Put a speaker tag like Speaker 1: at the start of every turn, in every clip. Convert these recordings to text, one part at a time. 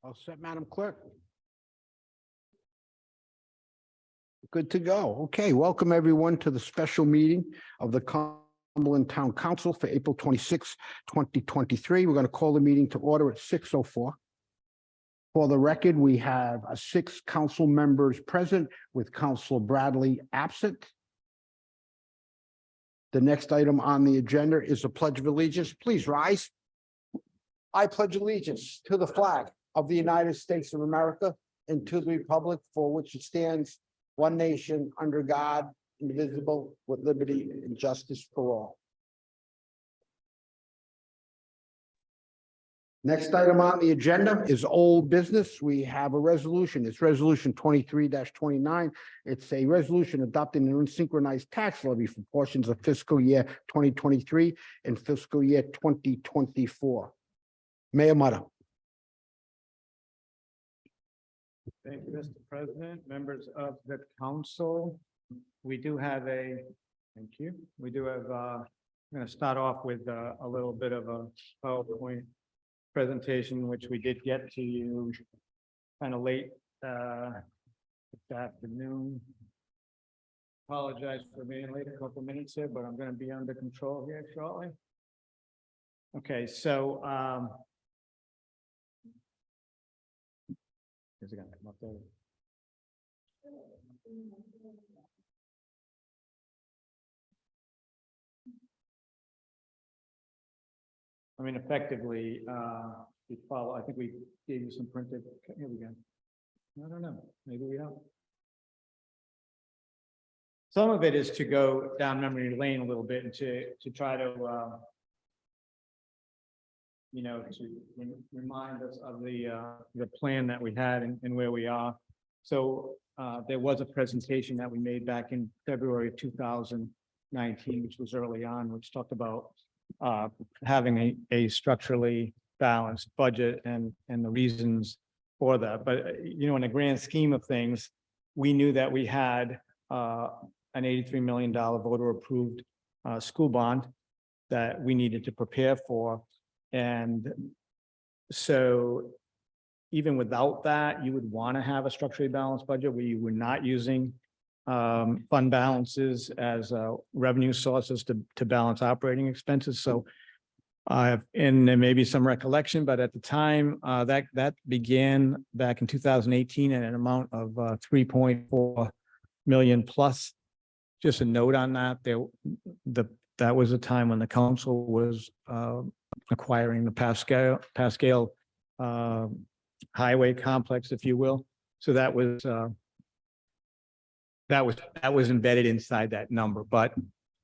Speaker 1: All set, Madam Clerk? Good to go. Okay, welcome everyone to the special meeting of the Cumberland Town Council for April 26, 2023. We're going to call the meeting to order at 6:04. For the record, we have 6 council members present with Councilor Bradley absent. The next item on the agenda is the Pledge of Allegiance. Please rise. I pledge allegiance to the flag of the United States of America and to the republic for which it stands, one nation, under God, indivisible, with liberty and justice for all. Next item on the agenda is old business. We have a resolution. It's resolution 23-29. It's a resolution adopting an unsynchronized tax levy for portions of fiscal year 2023 and fiscal year 2024. Mayor Mata.
Speaker 2: Thank you, Mr. President, members of the council. We do have I'm going to start off with a little bit of a PowerPoint presentation, which we did get to you kind of late this afternoon. Apologize for being late a couple minutes here, but I'm going to be under control here shortly. Okay, so is it gonna come up there? I mean, effectively, we follow, I think we gave you some printed, here we go. I don't know, maybe we don't. Some of it is to go down memory lane a little bit and to try to, remind us of the plan that we had and where we are. So there was a presentation that we made back in February of 2019, which was early on, which talked about having a structurally balanced budget and the reasons for that. But, in the grand scheme of things, we knew that we had an $83 million voter approved school bond that we needed to prepare for. And so even without that, you would want to have a structurally balanced budget where you were not using fund balances as revenue sources to balance operating expenses. So and there may be some recollection, but at the time that began back in 2018 at an amount of 3.4 million plus. Just a note on that, that was a time when the council was acquiring the Pascal highway complex, if you will. So that was embedded inside that number. But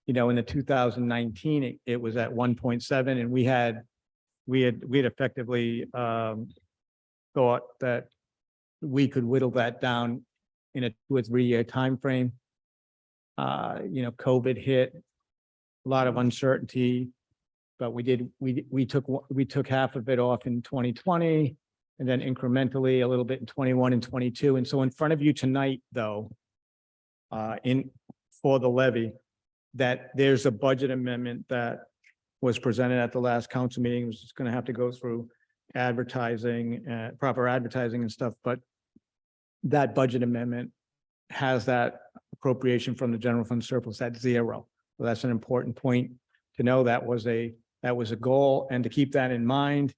Speaker 2: in the 2019, it was at 1.7, and we had effectively thought that we could whittle that down in a 2 or 3 year time frame. COVID hit, a lot of uncertainty, but we took half of it off in 2020, and then incrementally a little bit in 21 and 22. And so in front of you tonight, though, for the levy, that there's a budget amendment that was presented at the last council meeting. It's going to have to go through advertising, proper advertising and stuff, but that budget amendment has that appropriation from the general fund surplus at 0. So that's an important point to know. That was a goal, and to keep that in mind,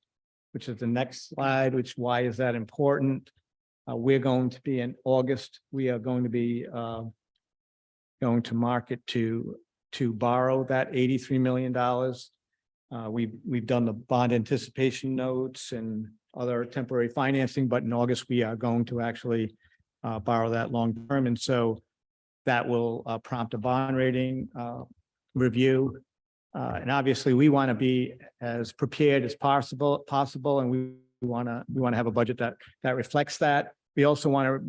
Speaker 2: which is the next slide, why is that important? We're going to be in August. We are going to be going to market to borrow that $83 million. We've done the bond anticipation notes and other temporary financing, but in August we are going to actually borrow that long term, and so that will prompt a bond rating review. And obviously we want to be as prepared as possible, and we want to have a budget that reflects that. We also want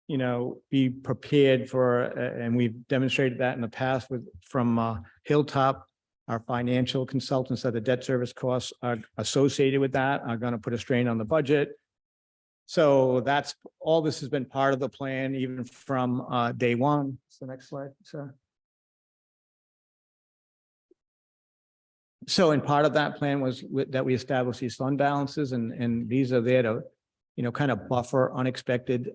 Speaker 2: to, be prepared for, and we've demonstrated that in the past from Hilltop. Our financial consultants that the debt service costs are associated with that are going to put a strain on the budget. So that's all. This has been part of the plan, even from day one. So next slide, sir. So, and part of that plan was that we established these fund balances, and these are there kind of buffer unexpected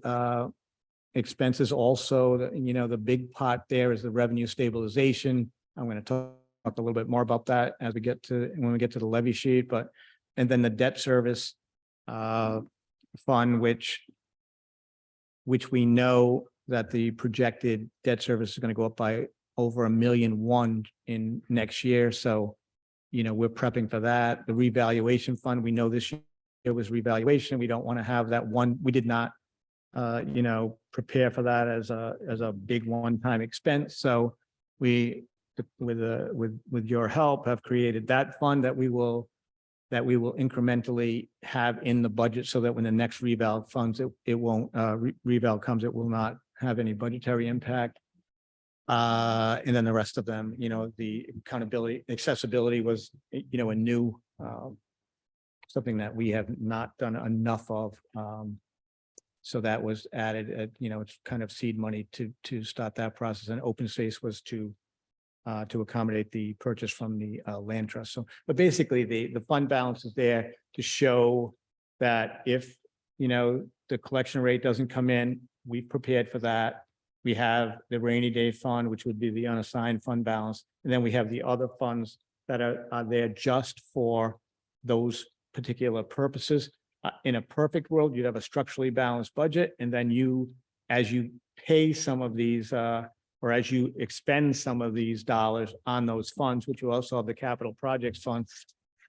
Speaker 2: expenses. Also, the big pot there is the revenue stabilization. I'm going to talk a little bit more about that as when we get to the levy sheet, and then the debt service fund, which we know that the projected debt service is going to go up by over $1.1 million in next year. So, we're prepping for that. The revaluation fund, we know this year was revaluation. We don't want to have that one. We did not, prepare for that as a big one-time expense. So we, with your help, have created that fund that we will incrementally have in the budget, so that when the next reval funds, it won't reval comes, it will not have any budgetary impact. And then the rest of them, the accountability, accessibility was, a new something that we have not done enough of. So that was added at, it's kind of seed money to start that process. And open space was to accommodate the purchase from the land trust. So, but basically the fund balance is there to show that if, the collection rate doesn't come in, we've prepared for that. We have the rainy day fund, which would be the unassigned fund balance. And then we have the other funds that are there just for those particular purposes. In a perfect world, you'd have a structurally balanced budget. And then as you pay some of these, or as you expend some of these dollars on those funds, which you also have the capital projects fund,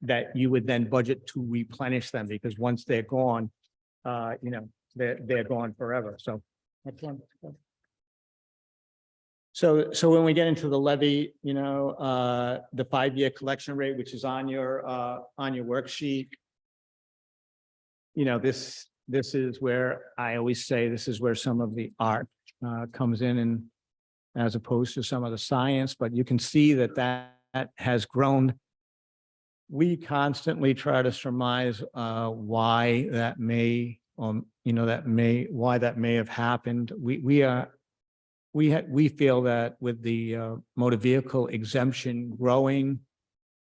Speaker 2: that you would then budget to replenish them, because once they're gone, they're gone forever. So that's one. So when we get into the levy, the 5-year collection rate, which is on your worksheet, this is where I always say this is where some of the art comes in, and as opposed to some of the science, but you can see that has grown. We constantly try to surmise why that may, why that may have happened. We feel that with the motor vehicle exemption growing,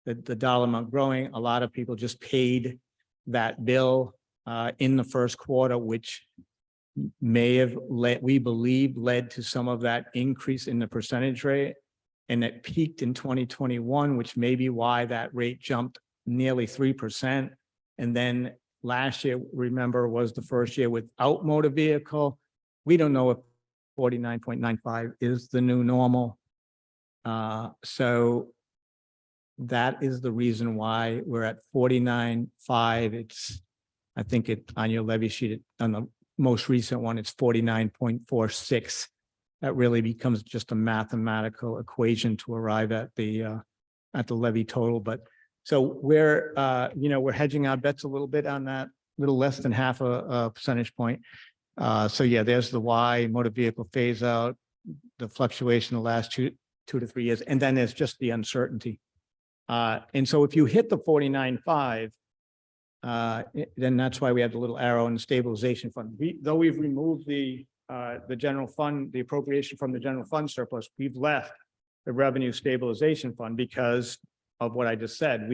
Speaker 2: the dollar amount growing, a lot of people just paid that bill in the first quarter, which may have we believe led to some of that increase in the percentage rate. And it peaked in 2021, which may be why that rate jumped nearly 3%. And then last year, remember, was the first year without motor vehicle. We don't know if 49.95 is the new normal. So that is the reason why we're at 49.5. I think on your levy sheet, on the most recent one, it's 49.46. That really becomes just a mathematical equation to arrive at the levy total. But so we're hedging our bets a little bit on that, little less than half a percentage point. So yeah, there's the why, motor vehicle phase out, the fluctuation the last two to 3 years, and then there's just the uncertainty. And so if you hit the 49.5, then that's why we have the little arrow in the stabilization fund. Though we've removed the general fund, the appropriation from the general fund surplus, we've left the revenue stabilization fund because of what I just said.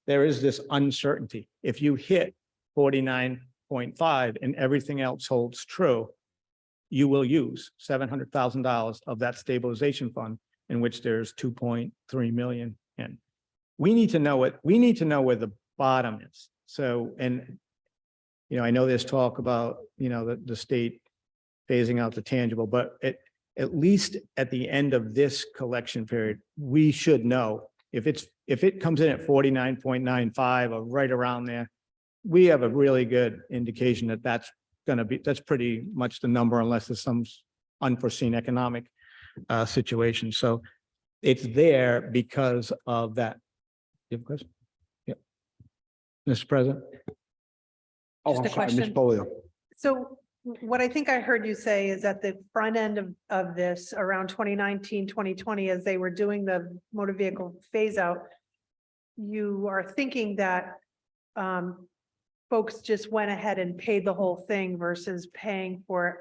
Speaker 2: There is this uncertainty. If you hit 49.5 and everything else holds true, you will use $700,000 of that stabilization fund, in which there's 2.3 million in. We need to know where the bottom is. So, and I know there's talk about the state phasing out the tangible, but at least at the end of this collection period, we should know if it comes in at 49.95 or right around there. We have a really good indication that that's pretty much the number, unless there's some unforeseen economic situation. So it's there because of that. You have a question? Yeah. Mr. President?
Speaker 1: Oh,
Speaker 3: Just
Speaker 1: I'm
Speaker 3: a
Speaker 1: sorry, Ms.
Speaker 3: question.
Speaker 1: Polio.
Speaker 3: So what I think I heard you say is at the front end of this, around 2019, 2020, as they were doing the motor vehicle phase out, you are thinking that folks just went ahead and paid the whole thing versus paying for it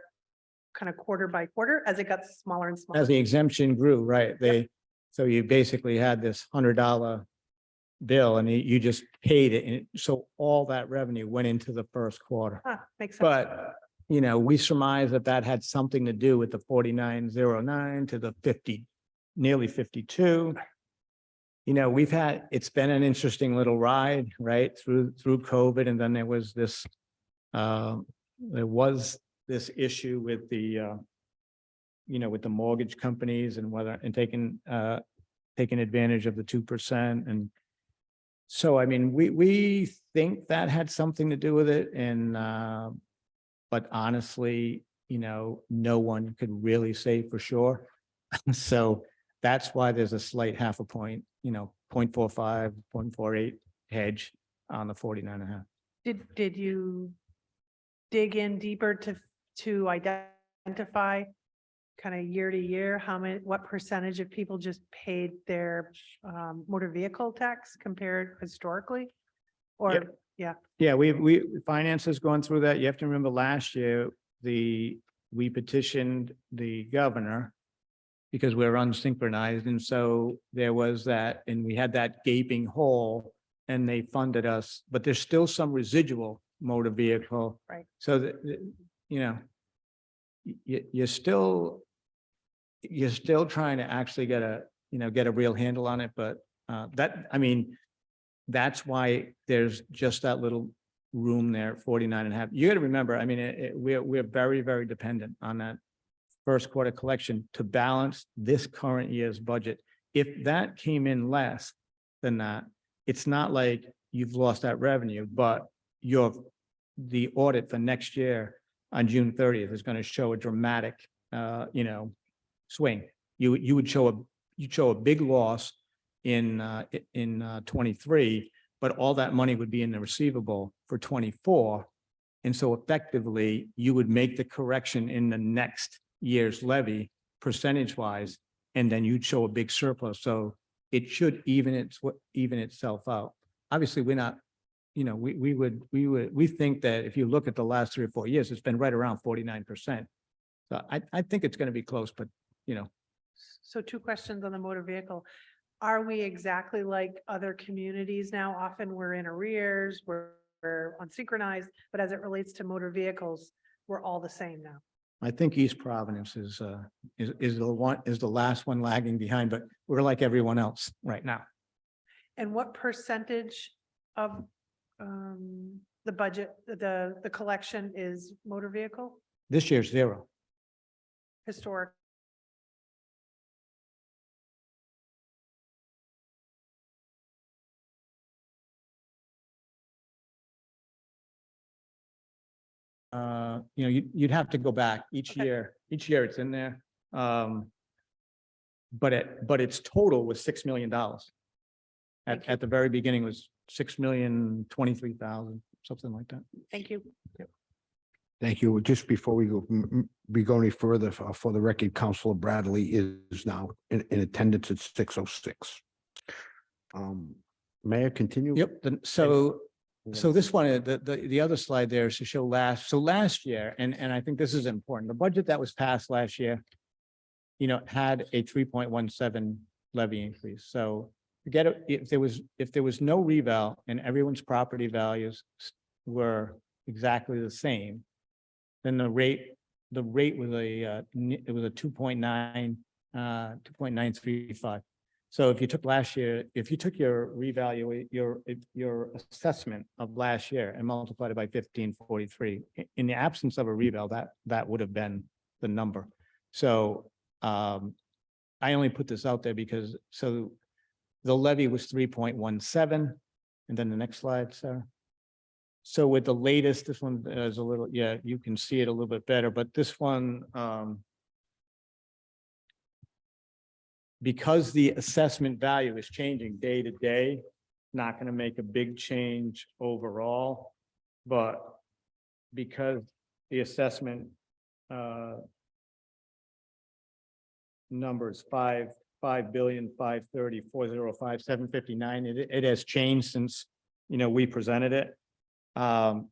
Speaker 3: kind of quarter by quarter as it got smaller and smaller.
Speaker 2: As the exemption grew, right? So you basically had this $100 bill and you just paid it. And so all that revenue went into the first quarter.
Speaker 3: Makes sense.
Speaker 2: But, you know, we surmise that that had something to do with the 4909 to the 50, nearly 52. You know, it's been an interesting little ride, right, through COVID. And then there was this issue with the, with the mortgage companies and taking advantage of the 2%. And so, I mean, we think that had something to do with it. And, but honestly, no one could really say for sure. So that's why there's a slight half a point, 0.45, 0.48 hedge on the 49.5.
Speaker 3: Did you dig in deeper to identify kind of year to year, what percentage of people just paid their motor vehicle tax compared historically? Or,
Speaker 2: Yep.
Speaker 3: yeah,
Speaker 2: Yeah, finance has gone through that. You have to remember last year, we petitioned the governor because we're unsynchronized. And so there was that, and we had that gaping hole and they funded us, but there's still some residual motor vehicle.
Speaker 3: Right.
Speaker 2: So that, you're still trying to actually get a real handle on it. But that's why there's just that little room there, 49.5. You got to remember, we're very, very dependent on that first quarter collection to balance this current year's budget. If that came in less than that, it's not like you've lost that revenue, but the audit for next year on June 30th is going to show a dramatic, swing. You would show a big loss in 23, but all that money would be in the receivable for 24. And so effectively you would make the correction in the next year's levy percentage wise, and then you'd show a big surplus. So it should even itself out. Obviously we're not, we think that if you look at the last 3 or 4 years, it's been right around 49%. So I think it's going to be close, but
Speaker 3: So 2 questions on the motor vehicle. Are we exactly like other communities now? Often we're in arrears, we're unsynchronized, but as it relates to motor vehicles, we're all the same now.
Speaker 2: I think East Providence is the last one lagging behind, but we're like everyone else right now.
Speaker 3: And what percentage of the budget, the collection is motor vehicle?
Speaker 2: This year's 0.
Speaker 3: Historic?
Speaker 2: You'd have to go back each
Speaker 3: Okay.
Speaker 2: year. Each year it's in there. But its total was $6 million.
Speaker 3: Thank you.
Speaker 2: At the very beginning was 6,023,000, something like that.
Speaker 3: Thank you.
Speaker 1: Thank you. Just before we go any further, for the record, Councilor Bradley is now in attendance at 6:06. May I continue?
Speaker 2: Yep. So this one, the other slide there is to show last year, and I think this is important. The budget that was passed last year, had a 3.17 levy increase. So forget it, if there was no reval and everyone's property values were exactly the same, then the rate was a 2.935. So if you took your revalue, your assessment of last year and multiplied it by 1543, in the absence of a reval, that would have been the number. So I only put this out there because the levy was 3.17, and then the next slide, Sarah. So with the latest, this one is a little, you can see it a little bit better, but this one, because the assessment value is changing day to day, not going to make a big change overall, but because the assessment number is 5,530,405,759, it has changed since we presented it. But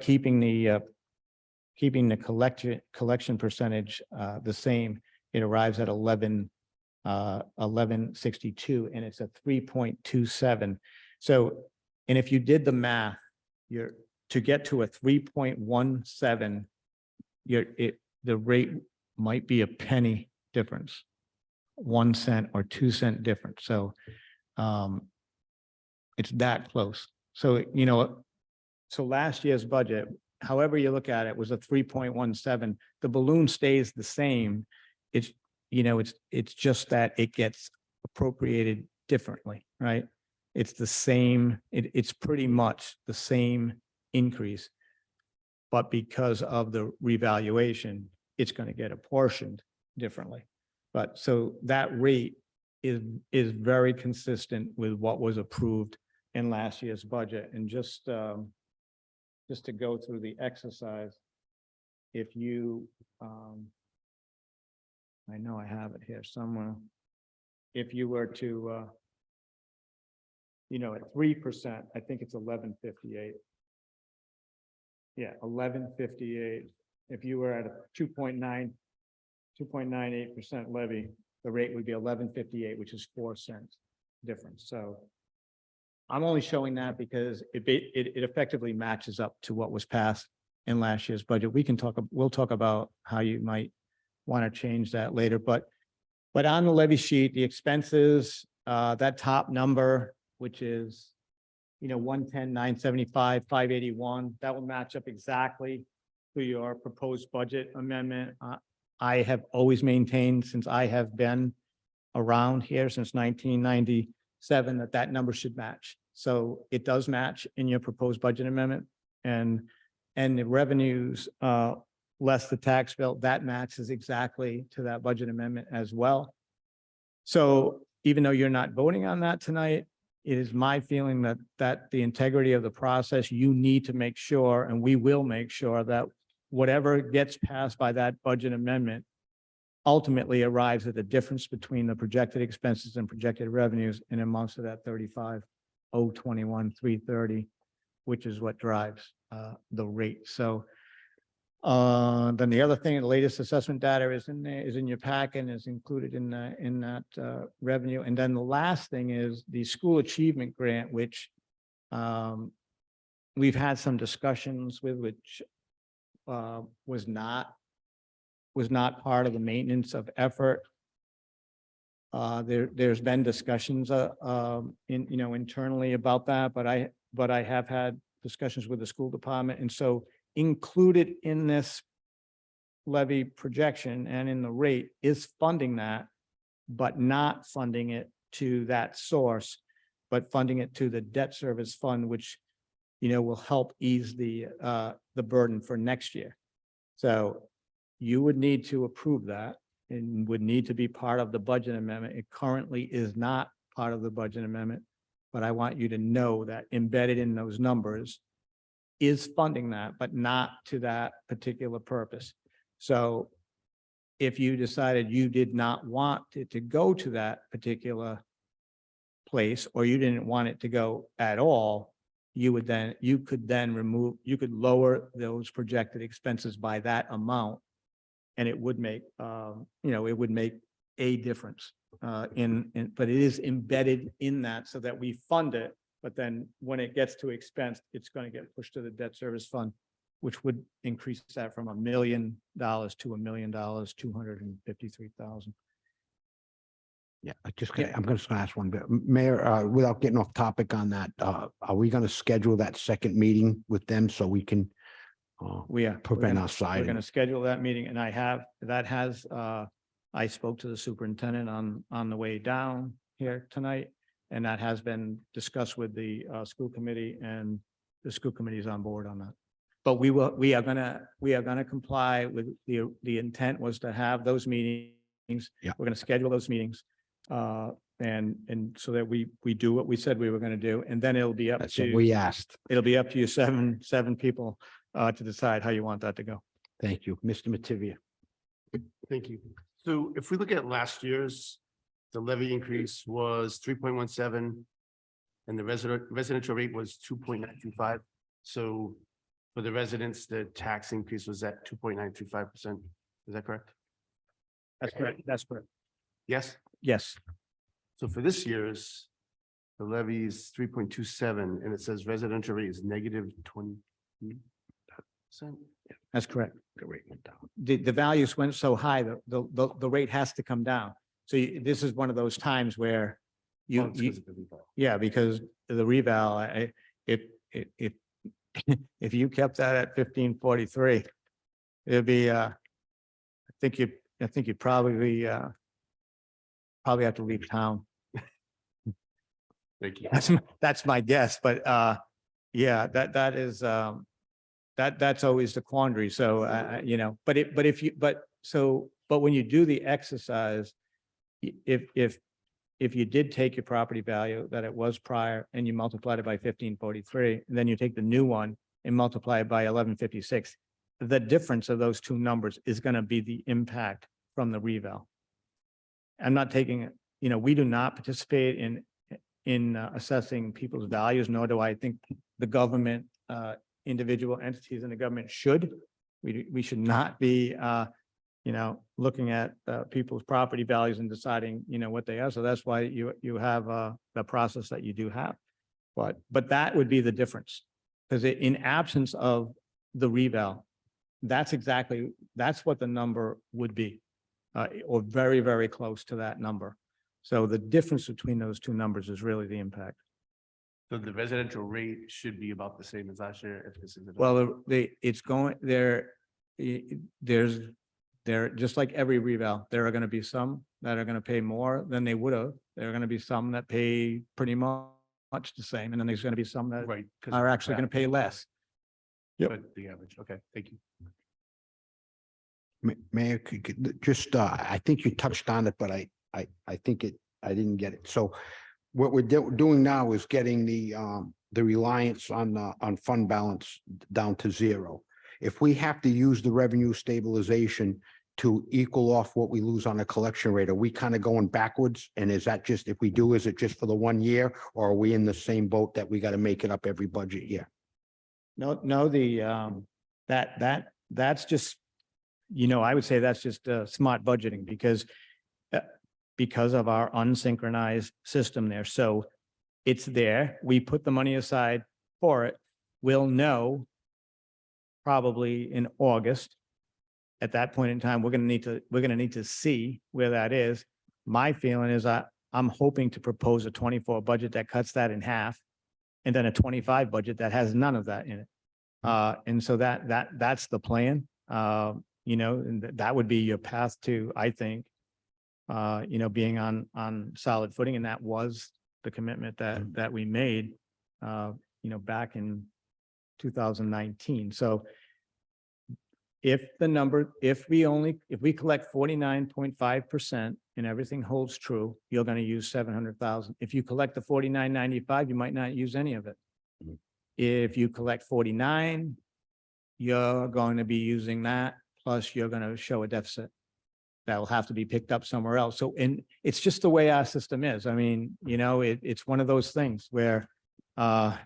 Speaker 2: keeping the collection percentage the same, it arrives at 11 1162, and it's a 3.27. So, and if you did the math, you're to get to a 3.17, the rate might be a penny difference, 1 cent or 2 cent difference. So it's that close. So, so last year's budget, however you look at it, was a 3.17. The balloon stays the same. It's, it's just that it gets appropriated differently, right? It's the same, it's pretty much the same increase. But because of the revaluation, it's going to get apportioned differently. But so that rate is very consistent with what was approved in last year's budget. And just to go through the exercise, if you, I know I have it here somewhere. If you were to, at 3%, I think it's 1158. Yeah, 1158. If you were at a 2.98% levy, the rate would be 1158, which is 4 cents difference. So I'm only showing that because it effectively matches up to what was passed in last year's budget. We'll talk about how you might want to change that later, but on the levy sheet, the expenses, that top number, which is 110, 975, 581, that will match up exactly to your proposed budget amendment. I have always maintained, since I have been around here since 1997, that number should match. So it does match in your proposed budget amendment, and the revenues less the tax bill, that matches exactly to that budget amendment as well. So even though you're not voting on that tonight, it is my feeling that the integrity of the process, you need to make sure, and we will make sure, that whatever gets passed by that budget amendment ultimately arrives at the difference between the projected expenses and projected revenues, and amounts to that 35,021,330, which is what drives the rate. So then the other thing, the latest assessment data is in there, is in your packet, and is included in that revenue. And then the last thing is the school achievement grant, which we've had some discussions with, which was not part of the maintenance of effort. There's been discussions internally about that, but I have had discussions with the school department, and so included in this levy projection and in the rate is funding that, but not funding it to that source, but funding it to the debt service fund, which will help ease the burden for next year. So you would need to approve that, and would need to be part of the budget amendment. It currently is not part of the budget amendment, but I want you to know that embedded in those numbers is funding that, but not to that particular purpose. So if you decided you did not want it to go to that particular place, or you didn't want it to go at all, you could lower those projected expenses by that amount. And it would make, it would make a difference but it is embedded in that, so that we fund it. But then when it gets to expense, it's going to get pushed to the debt service fund, which would increase that from $1 million to $1,253,000.
Speaker 1: Yeah, I'm just gonna ask one bit. Mayor, without getting off topic on that, are we gonna schedule that second meeting with them so we can prevent our
Speaker 2: We're
Speaker 1: siding?
Speaker 2: going to schedule that meeting, and I spoke to the superintendent on the way down here tonight, and that has been discussed with the school committee, and the school committee is on board on that. But we are gonna comply with the intent was to have those meetings.
Speaker 1: Yeah.
Speaker 2: We're gonna schedule those meetings. And so that we do what we said we were gonna do, and then it'll be up
Speaker 1: That's what
Speaker 2: to,
Speaker 1: we asked.
Speaker 2: it'll be up to you seven people to decide how you want that to go.
Speaker 1: Thank you. Mr. Mativia.
Speaker 4: Thank you. So if we look at last year's, the levy increase was 3.17, and the residential rate was 2.925. So for the residents, the tax increase was at 2.925%. Is that correct?
Speaker 2: That's correct. That's correct.
Speaker 4: Yes?
Speaker 2: Yes,
Speaker 4: So for this year's, the levy is 3.27, and it says residential rate is negative 20%.
Speaker 2: that's correct.
Speaker 1: The rate went down.
Speaker 2: The values went so high, the rate has to come down. So this is one of those times where
Speaker 4: Oh, it's 'cause of the reval.
Speaker 2: yeah, because the reval, if if you kept that at 1543, it'd be, I think you'd probably have to leave town.
Speaker 4: Thank you.
Speaker 2: That's my guess, but, yeah, that is, that's always the quandary. So, but when you do the exercise, if you did take your property value that it was prior and you multiplied it by 1543, and then you take the new one and multiply it by 1156, the difference of those two numbers is going to be the impact from the reval. I'm not taking, we do not participate in assessing people's values, nor do I think the government, individual entities in the government should. We should not be, looking at people's property values and deciding, what they are. So that's why you have the process that you do have. But that would be the difference. Because in absence of the reval, that's what the number would be, or very, very close to that number. So the difference between those two numbers is really the impact.
Speaker 4: So the residential rate should be about the same as last year if this is.
Speaker 2: Well, it's going there. There, just like every reval, there are going to be some that are going to pay more than they would have. There are going to be some that pay pretty much the same, and then there's going to be some that
Speaker 4: Right. 'Cause
Speaker 2: are
Speaker 4: of
Speaker 2: actually going to
Speaker 4: that.
Speaker 2: pay less. Yep.
Speaker 4: But the average, okay, thank you.
Speaker 1: Mayor, just, I think you touched on it, but I think I didn't get it. So what we're doing now is getting the reliance on fund balance down to zero. If we have to use the revenue stabilization to equal off what we lose on the collection rate, are we kind of going backwards? And is that just, if we do, is it just for the 1 year, or are we in the same boat that we got to make it up every budget year?
Speaker 2: No, that's just, I would say that's just smart budgeting because of our unsynchronized system there. So it's there. We put the money aside for it. We'll know probably in August. At that point in time, we're going to need to see where that is. My feeling is I'm hoping to propose a 24 budget that cuts that in half, and then a 25 budget that has none of that in it. And so that's the plan. And that would be your path to, I think, being on solid footing. And that was the commitment that we made, back in 2019. So if we collect 49.5% and everything holds true, you're going to use 700,000. If you collect the 49.95, you might not use any of it.
Speaker 1: Mhm.
Speaker 2: If you collect 49, you're going to be using that, plus you're going to show a deficit that will have to be picked up somewhere else. So, and it's just the way our system is. I mean, it's one of those things where, at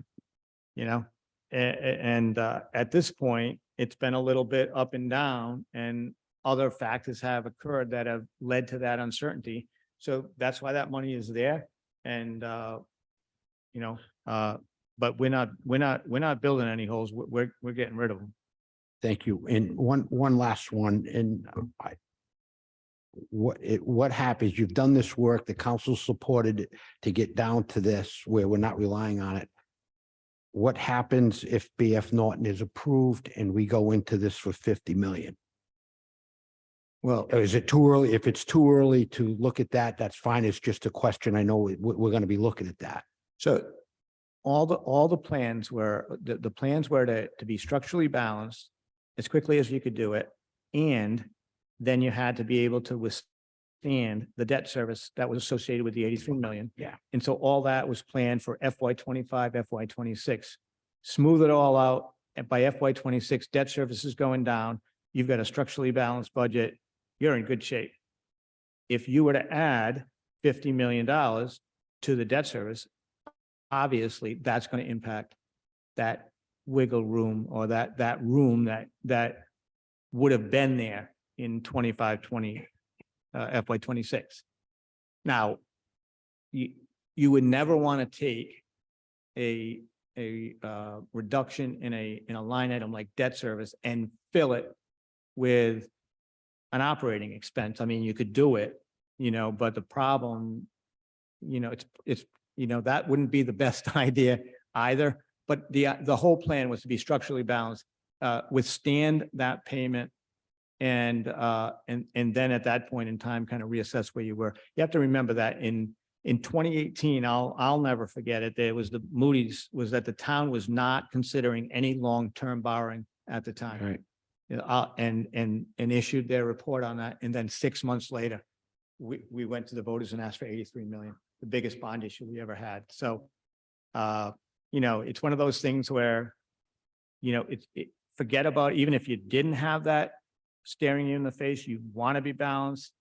Speaker 2: this point, it's been a little bit up and down, and other factors have occurred that have led to that uncertainty. So that's why that money is there. And, but we're not building any holes. We're getting rid of them.
Speaker 1: Thank you. And one last one, and what happens? You've done this work, the council supported it to get down to this where we're not relying on it. What happens if BF Norton is approved and we go into this for 50 million?
Speaker 2: Well,
Speaker 1: Or is it too early? If it's too early to look at that, that's fine. It's just a question. I know we're going to be looking at that.
Speaker 2: so all the plans were, the plans were to be structurally balanced as quickly as you could do it. And then you had to be able to withstand the debt service that was associated with the 83 million.
Speaker 1: Yeah.
Speaker 2: And so all that was planned for FY25, FY26. Smooth it all out. And by FY26, debt service is going down. You've got a structurally balanced budget. You're in good shape. If you were to add $50 million to the debt service, obviously that's going to impact that wiggle room, or that room that would have been there in FY26. Now, you would never want to take a reduction in a line item like debt service and fill it with an operating expense. I mean, you could do it, but the problem, it's, that wouldn't be the best idea either. But the whole plan was to be structurally balanced, withstand that payment. And then at that point in time, kind of reassess where you were. You have to remember that in 2018, I'll never forget it. There was the Moody's was that the town was not considering any long-term borrowing at the time.
Speaker 1: Right.
Speaker 2: And issued their report on that. And then 6 months later, we went to the voters and asked for 83 million, the biggest bond issue we ever had. So, it's one of those things where, forget about, even if you didn't have that staring you in the face, you want to be balanced.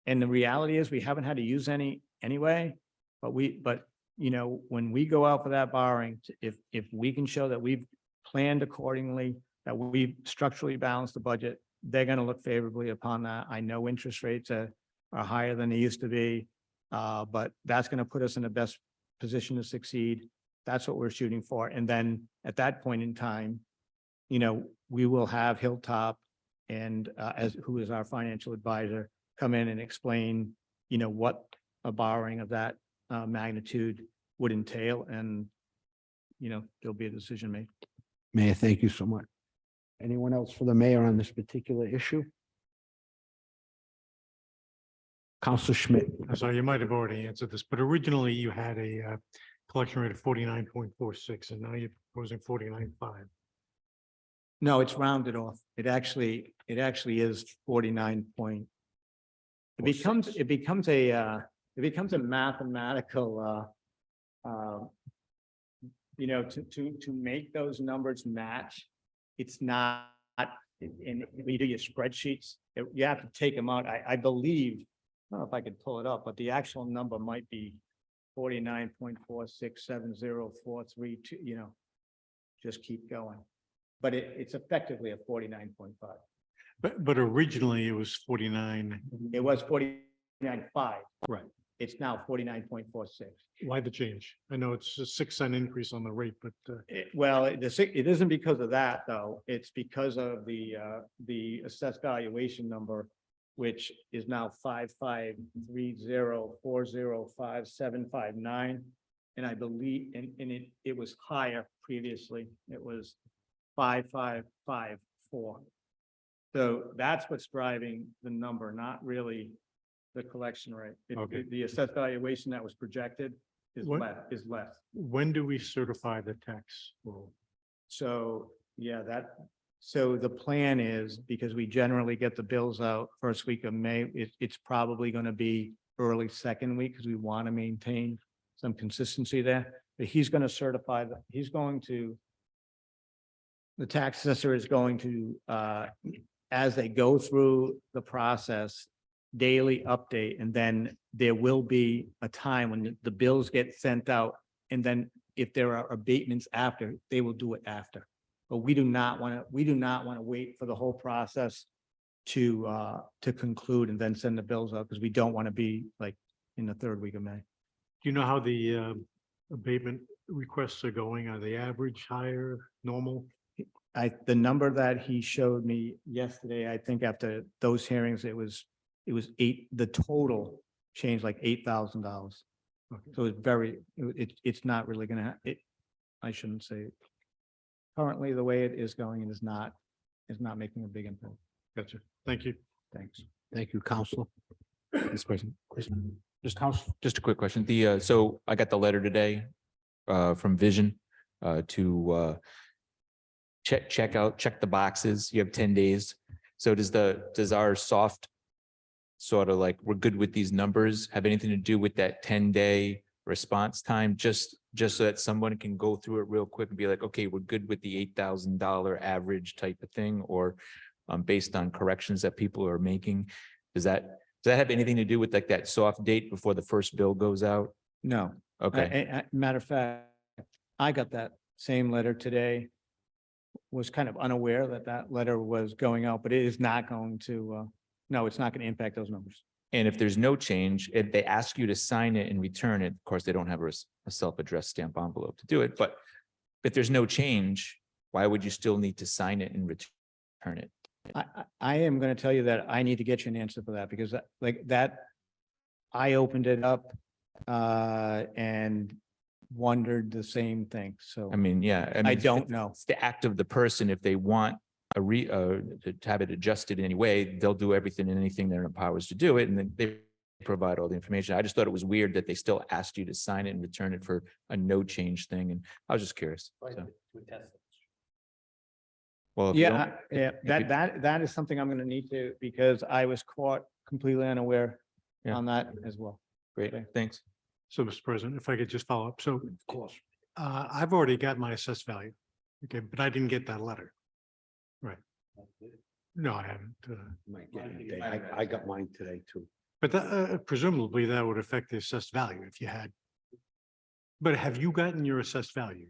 Speaker 2: And the reality is we haven't had to use any anyway, but when we go out for that borrowing, if we can show that we've planned accordingly, that we've structurally balanced the budget, they're going to look favorably upon that. I know interest rates are higher than they used to be, but that's going to put us in the best position to succeed. That's what we're shooting for. And then at that point in time, we will have Hilltop and who is our financial advisor come in and explain, what a borrowing of that magnitude would entail. And, there'll be a decision made.
Speaker 1: Mayor, thank you so much. Anyone else for the mayor on this particular issue? Council Schmidt.
Speaker 5: I'm sorry, you might have already answered this, but originally you had a collection rate of 49.46 and now you're proposing 49.5.
Speaker 2: No, it's rounded off. It actually is 49 point. It becomes a mathematical, to make those numbers match. It's not, when you do your spreadsheets, you have to take them out. I believe, I don't know if I could pull it up, but the actual number might be 49.467043, just keep going. But it's effectively a 49.5.
Speaker 5: But originally it was 49.
Speaker 2: It was 49.5.
Speaker 5: Right.
Speaker 2: It's now 49.46.
Speaker 5: Why the change? I know it's a 6-cent increase on the rate, but
Speaker 2: Well, it isn't because of that, though. It's because of the assessed valuation number, which is now 55304057559. And I believe, and it was higher previously. It was 5554. So that's what's driving the number, not really the collection rate.
Speaker 5: Okay.
Speaker 2: The assessed valuation that was projected is
Speaker 5: What-
Speaker 2: less.
Speaker 5: when do we certify the tax roll?
Speaker 2: So, yeah, so the plan is, because we generally get the bills out first week of May, it's probably going to be early second week because we want to maintain some consistency there. But he's going to certify that, the tax assessor is going to, as they go through the process, daily update, and then there will be a time when the bills get sent out. And then if there are abatements after, they will do it after. But we do not want to wait for the whole process to conclude and then send the bills out, because we don't want to be like in the third week of May.
Speaker 5: Do you know how the abatement requests are going? Are they average, higher, normal?
Speaker 2: The number that he showed me yesterday, I think after those hearings, it was the total changed like $8,000.
Speaker 5: Okay.
Speaker 2: So it's not really gonna, I shouldn't say. Currently, the way it is going, it is not making a big impact.
Speaker 5: Gotcha. Thank you.
Speaker 2: Thanks.
Speaker 1: Thank you, Council.
Speaker 6: This person, just a quick question. So I got the letter today from Vision to check the boxes. You have 10 days. So does our soft sort of like, we're good with these numbers, have anything to do with that 10-day response time? Just so that someone can go through it real quick and be like, okay, we're good with the $8,000 average type of thing, or based on corrections that people are making. Does that have anything to do with like that soft date before the first bill goes out?
Speaker 2: No.
Speaker 6: Okay,
Speaker 2: Matter of fact, I got that same letter today. Was kind of unaware that letter was going out, but it is not going to, no, it's not going to impact those numbers.
Speaker 6: And if there's no change, if they ask you to sign it and return it, of course, they don't have a self-addressed stamp envelope to do it, but if there's no change, why would you still need to sign it and return it?
Speaker 2: I am going to tell you that I need to get you an answer for that because like that, I opened it up and wondered the same thing. So
Speaker 6: I mean, yeah.
Speaker 2: I
Speaker 6: mean,
Speaker 2: don't know.
Speaker 6: It's the act of the person. If they want to have it adjusted in any way, they'll do everything and anything they're in powers to do it. And then they provide all the information. I just thought it was weird that they still asked you to sign it and return it for a no change thing. And I was just curious. So. Well, if you don't-
Speaker 2: Yeah, that is something I'm going to need to, because I was caught completely unaware
Speaker 6: Yeah.
Speaker 2: on that as well.
Speaker 6: Great,
Speaker 2: Okay.
Speaker 6: thanks.
Speaker 5: So, Mr. President, if I could just follow up. So
Speaker 1: Of course.
Speaker 5: I've already got my assessed value. Okay, but I didn't get that letter. Right. No, I haven't.
Speaker 1: Might get it today. I got mine today too.
Speaker 5: But presumably that would affect the assessed value if you had. But have you gotten your assessed value?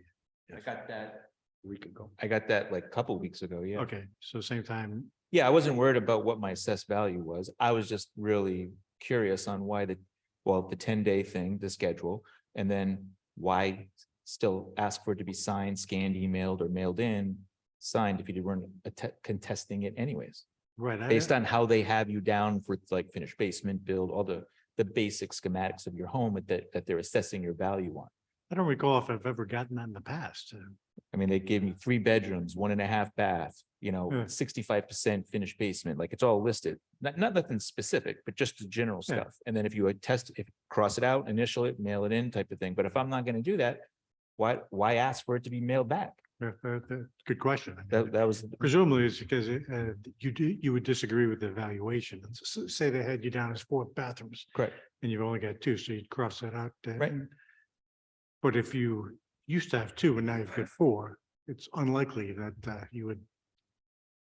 Speaker 6: I got that.
Speaker 1: A week ago.
Speaker 6: I got that like a couple weeks ago, yeah.
Speaker 5: Okay, so same time,
Speaker 6: Yeah, I wasn't worried about what my assessed value was. I was just really curious on why the 10-day thing, the schedule, and then why still ask for it to be signed, scanned, emailed, or mailed in, signed if you weren't contesting it anyways,
Speaker 5: right?
Speaker 6: based on how they have you down for like finished basement build, all the basic schematics of your home that they're assessing your value on.
Speaker 5: I don't recall if I've ever gotten that in the past.
Speaker 6: I mean, they gave me 3 bedrooms, 1.5 bath,
Speaker 5: Yeah.
Speaker 6: 65% finished basement, like it's all listed. Not nothing specific, but just the general
Speaker 5: Yeah.
Speaker 6: stuff. And then if you cross it out, initial it, mail it in type of thing. But if I'm not going to do that, why ask for it to be mailed back?
Speaker 5: Good question. I mean,
Speaker 6: That was,
Speaker 5: presumably it's because you would disagree with the evaluation. Say they had you down as 4 bathrooms
Speaker 6: correct.
Speaker 5: and you've only got 2, so you'd cross that out.
Speaker 6: Right.
Speaker 5: But if you used to have 2 and now you've got 4, it's unlikely that you would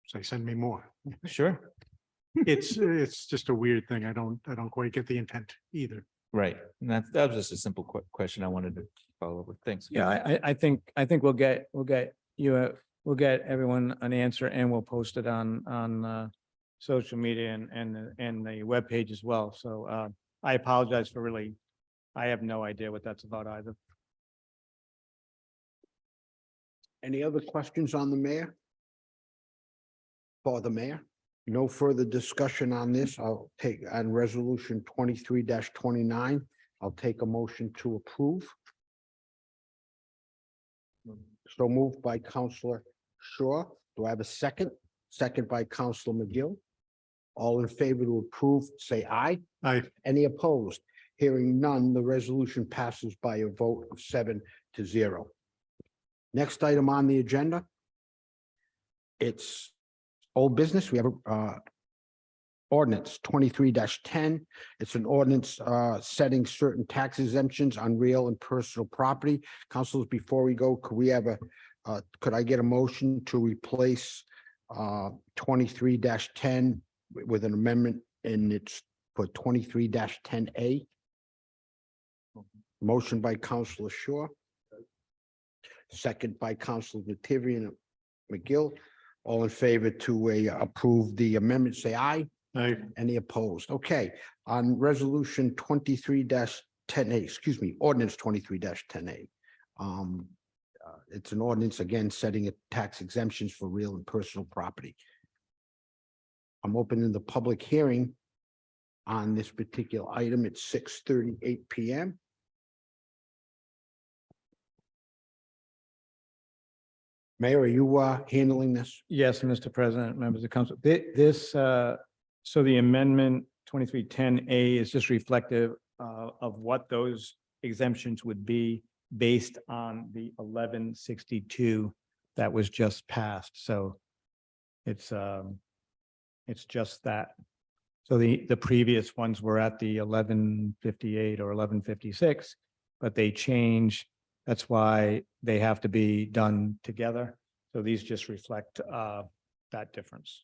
Speaker 5: say, send me more.
Speaker 6: Sure.
Speaker 5: It's just a weird thing. I don't quite get the intent either.
Speaker 6: Right. And that was just a simple question I wanted to follow up with. Thanks.
Speaker 2: Yeah, I think we'll get we'll get everyone an answer and we'll post it on social media and the webpage as well. So I apologize for really, I have no idea what that's about either.
Speaker 1: Any other questions on the mayor? For the mayor? No further discussion on this. I'll take on resolution 23-29. I'll take a motion to approve. So moved by Counselor Shaw. Do I have a second? Second by Counselor McGill. All in favor to approve, say aye. Any opposed? Hearing none, the resolution passes by a vote of 7-0. Next item on the agenda. It's old business. We have a ordinance 23-10. It's an ordinance setting certain tax exemptions on real and personal property. Councilors, before we go, could I get a motion to replace 23-10 with an amendment and it's for 23-10A? Motion by Counselor Shaw. Second by Counselor Nativian McGill. All in favor to approve the amendment, say aye. Any opposed? Okay, on resolution 23-10A, ordinance 23-10A. It's an ordinance again, setting tax exemptions for real and personal property. I'm opening the public hearing on this particular item at 6:38 PM. Mayor, are you handling this?
Speaker 2: Yes, Mr. President, members of council, so the amendment 2310A is just reflective of what those exemptions would be based on the 1162 that was just passed. So it's just that. So the previous ones were at the 1158 or 1156, but they change. That's why they have to be done together. So these just reflect that difference.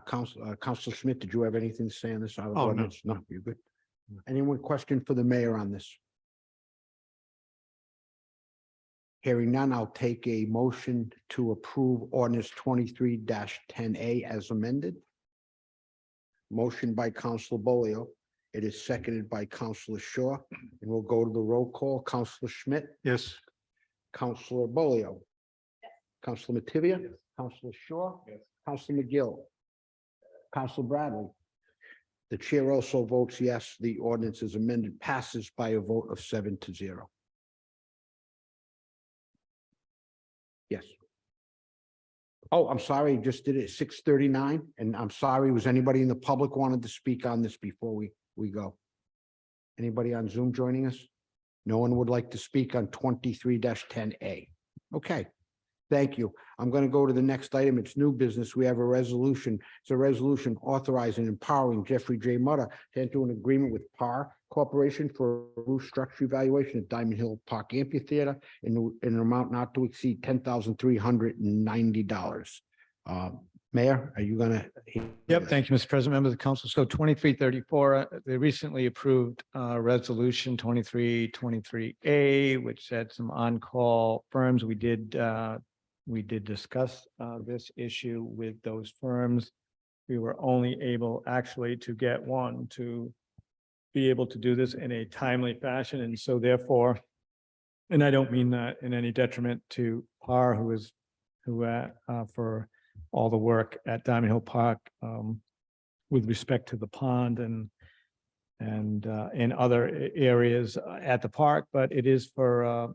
Speaker 1: Counselor Schmidt, did you have anything to say on this?
Speaker 5: Oh, no.
Speaker 1: No, you're good. Anyone question for the mayor on this? Hearing none, I'll take a motion to approve ordinance 23-10A as amended. Motion by Counselor Bolio. It is seconded by Counselor Shaw, and we'll go to the roll call. Counselor Schmidt,
Speaker 5: Yes.
Speaker 1: Counselor Bolio. Counselor Mativia. Counselor Shaw. Counselor McGill. Counselor Bradley. The chair also votes yes. The ordinance is amended, passes by a vote of 7-0. Yes. Oh, I'm sorry, just did it at 6:39, and I'm sorry, was anybody in the public wanted to speak on this before we go? Anybody on Zoom joining us? No one would like to speak on 23-10A. Okay, thank you. I'm going to go to the next item. It's new business. We have a resolution. It's a resolution authorizing and empowering Jeffrey J. Mutter to enter an agreement with PAR Corporation for roof structure evaluation at Diamond Hill Park Amphitheater in an amount not to exceed $10,390. Mayor, are you gonna?
Speaker 2: Yep, thank you, Mr. President, members of the council. So 2334, they recently approved resolution 2323A, which had some on-call firms. We did discuss this issue with those firms. We were only able actually to get one to be able to do this in a timely fashion. And so therefore, and I don't mean that in any detriment to PAR, who for all the work at Diamond Hill Park with respect to the pond and in other areas at the park, but it is for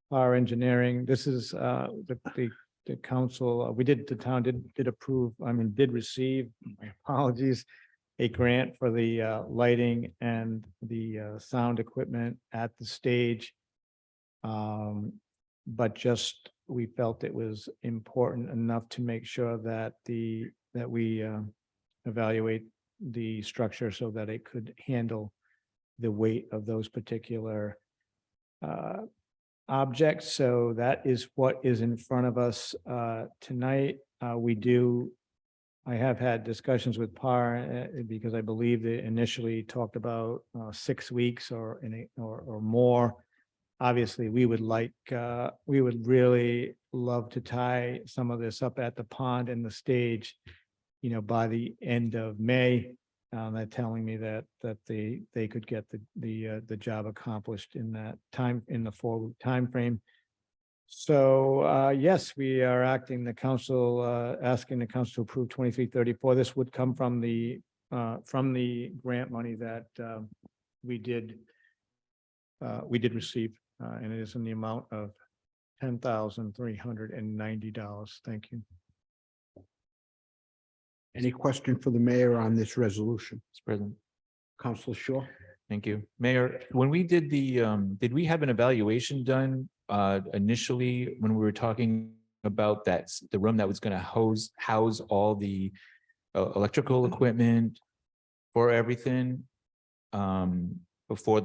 Speaker 2: PAR Engineering. This is the council, the town did approve, did receive, my apologies, a grant for the lighting and the sound equipment at the stage. But just, we felt it was important enough to make sure that we evaluate the structure so that it could handle the weight of those particular objects. So that is what is in front of us tonight. I have had discussions with PAR because I believe they initially talked about 6 weeks or more. Obviously, we would really love to tie some of this up at the pond and the stage, by the end of May. They're telling me that they could get the job accomplished in that time, in the 4-week timeframe. So yes, we are asking the council to approve 2334. This would come from the grant money that we did receive, and it is in the amount of $10,390. Thank you.
Speaker 1: Any question for the mayor on this resolution?
Speaker 6: Mr. President.
Speaker 1: Counselor Shaw?
Speaker 6: Thank you. Mayor, when we did did we have an evaluation done initially when we were talking about the room that was going to house all the electrical equipment for everything? Before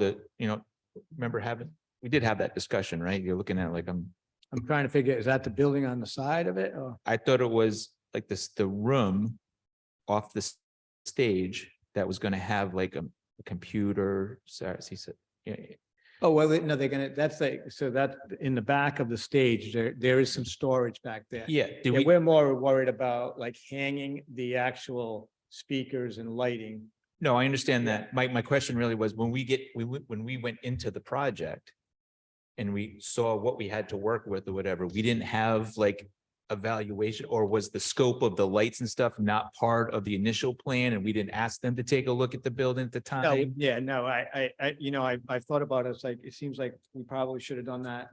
Speaker 6: remember we did have that discussion, right? You're looking at like,
Speaker 2: I'm trying to figure, is that the building on the side of it? Or?
Speaker 6: I thought it was like the room off the stage that was going to have like a computer. Sorry, he said, yeah.
Speaker 2: Oh, well, no, so that in the back of the stage, there is some storage back there.
Speaker 6: Yeah.
Speaker 2: We're more worried about like hanging the actual speakers and lighting.
Speaker 6: No, I understand that. My question really was when we went into the project and we saw what we had to work with or whatever, we didn't have like evaluation, or was the scope of the lights and stuff not part of the initial plan and we didn't ask them to take a look at the building at the time?
Speaker 2: No, yeah, no, I thought about it. It's like, it seems like we probably should have done that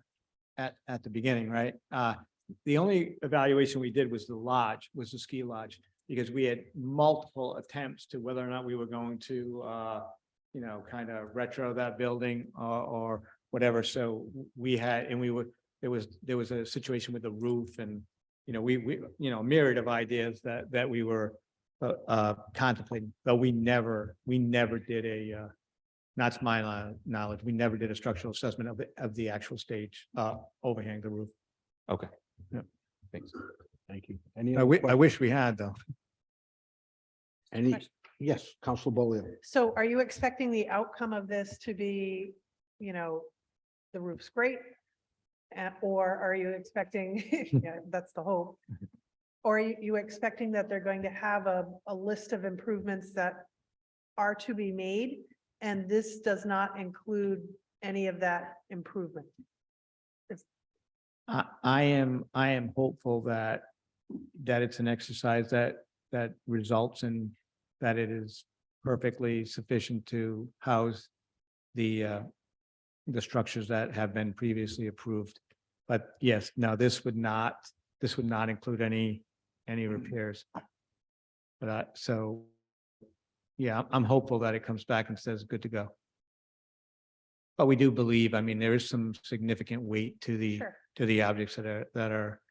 Speaker 2: at the beginning, right? The only evaluation we did was the ski lodge, because we had multiple attempts to whether or not we were going to, kind of retro that building or whatever. So we had, and there was a situation with the roof and, we a myriad of ideas that we were contemplating, but we never did not to my knowledge, we never did a structural assessment of the actual stage overhang the roof.
Speaker 6: Okay.
Speaker 2: Yeah.
Speaker 6: Thanks.
Speaker 1: Thank you. Any
Speaker 2: I
Speaker 1: other
Speaker 2: wish we had though.
Speaker 1: Yes, Counselor Bolio.
Speaker 3: So are you expecting the outcome of this to be, the roof's great? Or are you expecting, yeah, that's the hope, Or are you expecting that they're going to have a list of improvements that are to be made? And this does not include any of that improvement?
Speaker 2: I am hopeful that it's an exercise that results in that it is perfectly sufficient to house the structures that have been previously approved. But yes, no, this would not include any repairs. But so, yeah, I'm hopeful that it comes back and says good to go. But we do believe, I mean, there is some significant weight to the objects that are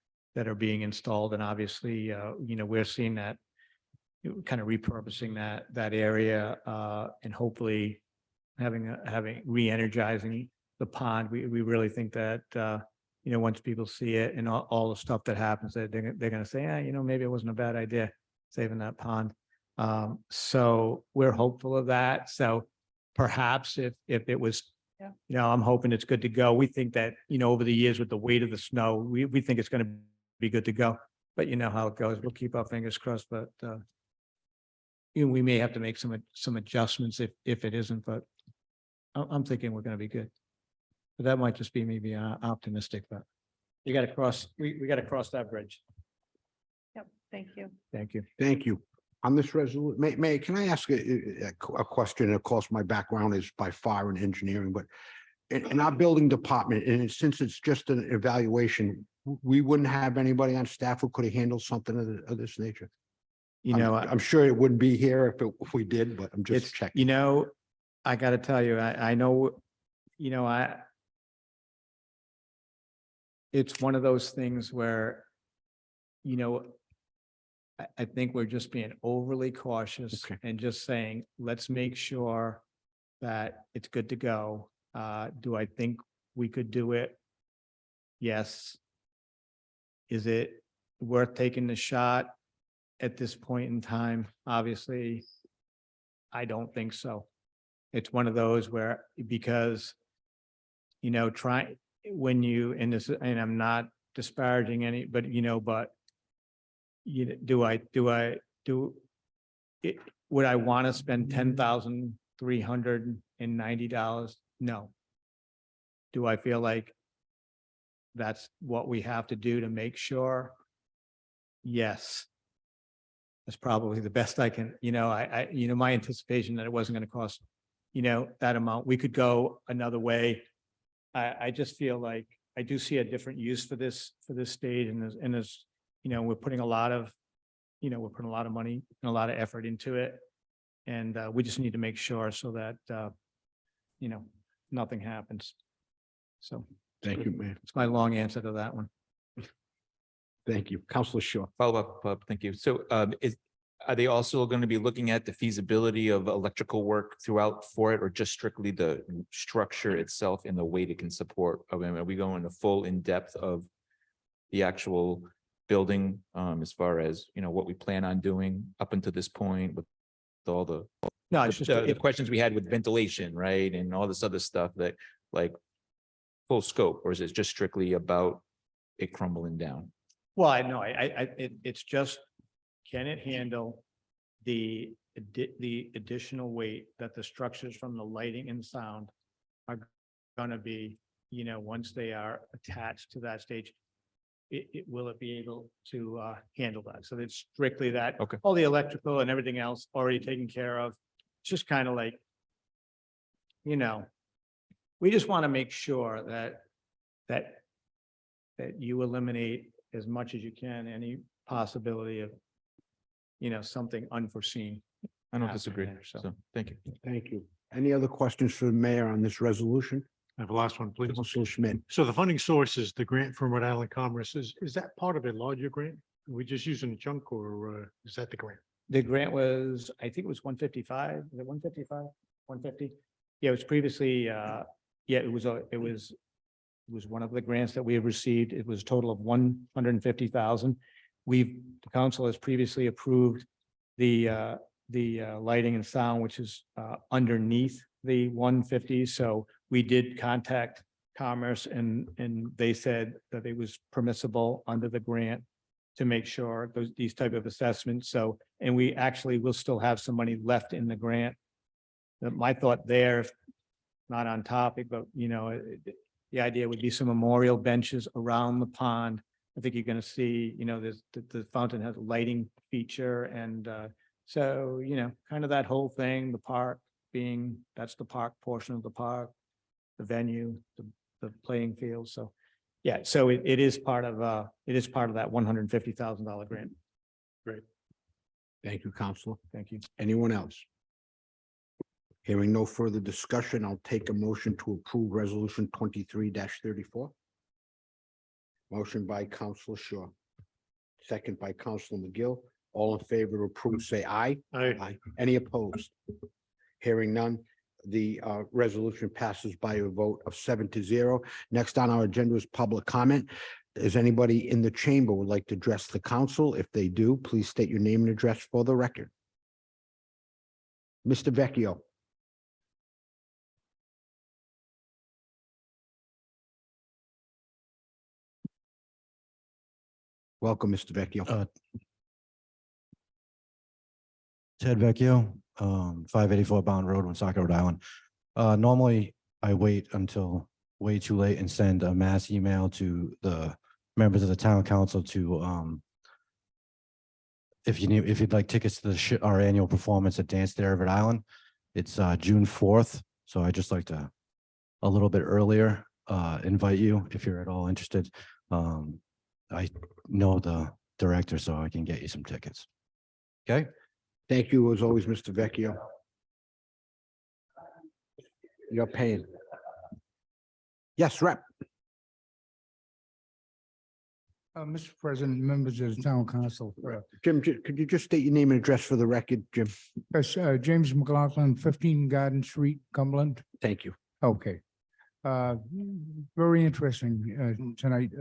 Speaker 2: being installed, and obviously, we're seeing that kind of repurposing that area, and hopefully having re-energizing the pond. We really think that, once people see it and all the stuff that happens, that they're gonna say, maybe it wasn't a bad idea saving that pond. So we're hopeful of that. So perhaps if it was, I'm hoping it's good to go. We think that, over the years with the weight of the snow, we think it's gonna be good to go. But you know how it goes. We'll keep our fingers crossed, but we may have to make some adjustments if it isn't, but I'm thinking we're gonna be good. But that might just be maybe optimistic, but we gotta cross that bridge.
Speaker 3: Yep, thank you.
Speaker 2: Thank you.
Speaker 1: Thank you. On this resolution, can I ask a question? Of course, my background is by far in engineering, but in our building department, and since it's just an evaluation, we wouldn't have anybody on staff who could have handled something of this nature. I'm sure it wouldn't be here if we did, but I'm just
Speaker 2: It's,
Speaker 1: checking.
Speaker 2: I gotta tell you, I know, it's one of those things where, I think we're just being overly cautious
Speaker 1: Okay.
Speaker 2: and just saying, let's make sure that it's good to go. Do I think we could do it? Yes. Is it worth taking the shot at this point in time? Obviously, I don't think so. It's one of those where, because, when you, and I'm not disparaging any, but, would I want to spend $10,390? No. Do I feel like that's what we have to do to make sure? Yes. That's probably the best I can, my anticipation that it wasn't going to cost, that amount. We could go another way. I just feel like I do see a different use for this stage, and there's, we're putting a lot of money and a lot of effort into it. And we just need to make sure so that, nothing happens. So
Speaker 1: Thank you, man.
Speaker 2: it's my long answer to that one.
Speaker 1: Thank you. Counselor Shaw.
Speaker 6: Follow up, thank you. So are they also going to be looking at the feasibility of electrical work throughout for it, or just strictly the structure itself and the weight it can support? I mean, are we going to full in depth of the actual building, as far as, what we plan on doing up until this point with all the
Speaker 2: No, it's just,
Speaker 6: the questions we had with ventilation, right? And all this other stuff that, like, full scope, or is it just strictly about it crumbling down?
Speaker 2: well, I know, it's just, can it handle the additional weight that the structures from the lighting and sound are gonna be, once they are attached to that stage? Will it be able to handle that? So it's strictly that.
Speaker 6: Okay.
Speaker 2: All the electrical and everything else already taken care of. It's just kind of like, we just want to make sure that you eliminate as much as you can, any possibility of, something unforeseen.
Speaker 6: I don't
Speaker 2: happening
Speaker 6: disagree.
Speaker 2: there, so.
Speaker 6: So, thank you.
Speaker 1: Thank you. Any other questions for the mayor on this resolution?
Speaker 5: I have a last one, please.
Speaker 1: Counselor Schmidt.
Speaker 5: So the funding source is the grant from Rhode Island Commerce. Is that part of a larger grant? Are we just using a chunk, or is that the grant?
Speaker 2: The grant was, I think it was 155, is it 155, 150? Yeah, it was previously, it was one of the grants that we have received. It was a total of 150,000. The council has previously approved the lighting and sound, which is underneath the 150. So we did contact Commerce, and they said that it was permissible under the grant to make sure these type of assessments. So, and we actually will still have some money left in the grant. My thought there, not on topic, but the idea would be some memorial benches around the pond. I think you're gonna see, there's, the fountain has a lighting feature and, so, kind of that whole thing, the park being, that's the park portion of the park, the venue, the playing field. So, yeah, so it is part of that $150,000 grant.
Speaker 1: Thank you, Counselor.
Speaker 2: Thank you.
Speaker 1: Anyone else? Hearing no further discussion, I'll take a motion to approve resolution 23-34. Motion by Counselor Shaw. Second by Counselor McGill. All in favor to approve, say aye.
Speaker 5: Aye.
Speaker 1: Any opposed? Hearing none, the resolution passes by a vote of 7-0. Next on our agenda is public comment. Is anybody in the chamber would like to address the council? If they do, please state your name and address for the record. Mr. Vecchio. Welcome, Mr. Vecchio.
Speaker 7: Ted Vecchio, 584 Bound Road, Woonsocket, Rhode Island. Normally, I wait until way too late and send a mass email to the members of the town council to if you'd like tickets to our annual performance at Dance There, Rhode Island. It's June 4th, so I just like to a little bit earlier invite you if you're at all interested. I know the director, so I can get you some tickets. Okay.
Speaker 1: Thank you as always, Mr. Vecchio. You're paying. Yes, Rep.
Speaker 8: Mr. President, members of the town council,
Speaker 1: Jim, could you just state your name and address for the record, Jim?
Speaker 8: yes, James McLaughlin, 15 Garden Street, Cumberland.
Speaker 1: Thank you.
Speaker 8: Okay. Very interesting tonight.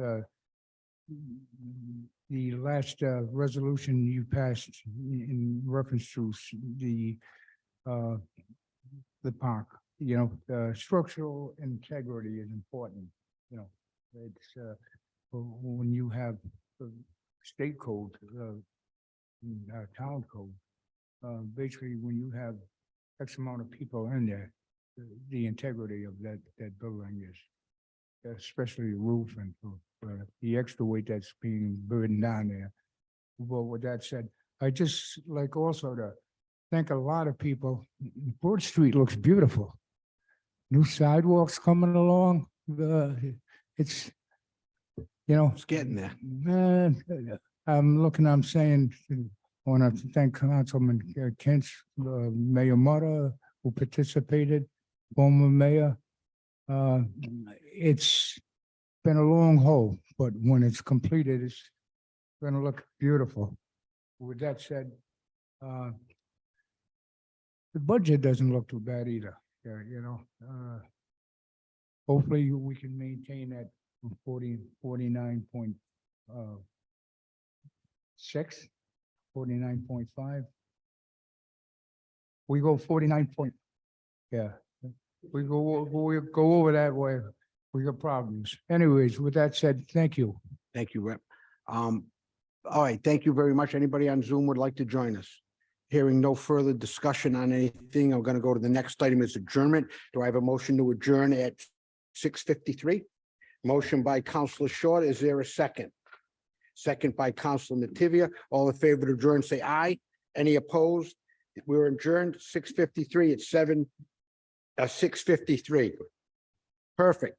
Speaker 8: The last resolution you passed in reference to the park, structural integrity is important. It's when you have the state code, town code, basically when you have X amount of people in there, the integrity of that building is, especially the roof and the extra weight that's being burdened down there. But with that said, I just like also to thank a lot of people. Broad Street looks beautiful. New sidewalks coming along. It's,
Speaker 1: It's getting there.
Speaker 8: I'm saying, I want to thank Councilman Kent, Mayor Mota, who participated, former mayor. It's been a long haul, but when it's completed, it's going to look beautiful. With that said, the budget doesn't look too bad either. Hopefully we can maintain that 49.6, 49.5. We go 49 point, yeah. We go over that way, we got problems. Anyways, with that said, thank you.
Speaker 1: Thank you, Rep. All right, thank you very much. Anybody on Zoom would like to join us? Hearing no further discussion on anything, I'm going to go to the next item is adjournment. Do I have a motion to adjourn at 6:53? Motion by Councilor Short. Is there a second? Second by Councilor Nativia. All in favor to adjourn, say aye. Any opposed? We're adjourned 6:53 at 6:53. Perfect.